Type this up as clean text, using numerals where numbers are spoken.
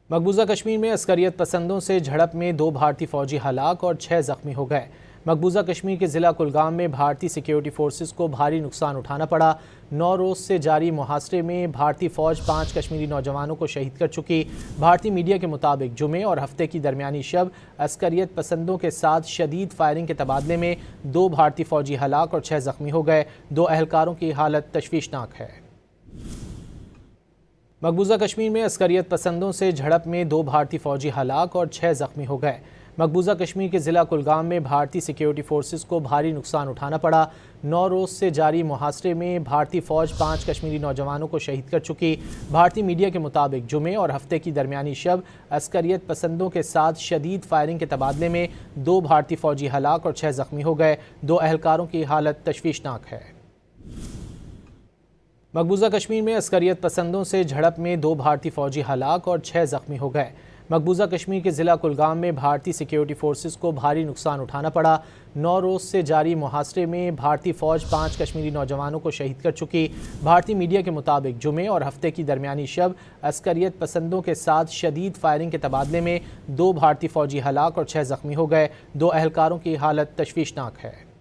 مقبوضہ کشمیر میں عسکریت پسندوں سے جھڑپ میں 2 بھارتی فوجی ہلاک اور 6 زخمی ہو گئے۔ مقبوضہ کشمیر کے ضلع کلگام میں بھارتی سیکیورٹی فورسز کو بھاری نقصان اٹھانا پڑا۔ 9 روز سے جاری محاصرے میں بھارتی فوج 5 کشمیری نوجوانوں کو شہید کر چکی۔ بھارتی میڈیا کے مطابق جمعے اور ہفتے کی درمیانی شب عسکریت پسندوں کے ساتھ شدید فائرنگ کے تبادلے میں 2 بھارتی فوجی ہلاک اور 6 زخمی ہو گئے۔ 2 اہلکاروں کی حالت تشویشناک ہے۔ مقبوضہ کشمیر میں عسکریت پسندوں سے جھڑپ میں 2 بھارتی فوجی ہلاک اور 6 زخمی ہو گئے۔ مقبوضہ کشمیر کے ضلع کلگام میں بھارتی سیکیورٹی فورسز کو بھاری نقصان اٹھانا پڑا۔ 9 روز سے جاری محاصرے میں بھارتی فوج 5 کشمیری نوجوانوں کو شہید کر چکی۔ بھارتی میڈیا کے مطابق جمعے اور ہفتے کی درمیانی شب عسکریت پسندوں کے ساتھ شدید فائرنگ کے تبادلے میں 2 بھارتی فوجی ہلاک اور 6 زخمی ہو گئے۔ 2 اہلکاروں کی حالت تشویشناک ہے۔ مقبوضہ کشمیر میں عسکریت پسندوں سے جھڑپ میں 2 بھارتی فوجی ہلاک اور 6 زخمی ہو گئے۔ مقبوضہ کشمیر کے ضلع کلگام میں بھارتی سیکیورٹی فورسز کو بھاری نقصان اٹھانا پڑا۔ 9 روز سے جاری محاصرے میں بھارتی فوج 5 کشمیری نوجوانوں کو شہید کر چکی۔ بھارتی میڈیا کے مطابق جمعے اور ہفتے کی درمیانی شب عسکریت پسندوں کے ساتھ شدید فائرنگ کے تبادلے میں 2 بھارتی فوجی ہلاک اور 6 زخمی ہو گئے۔ 2 اہلکاروں کی حالت تشویشناک ہے۔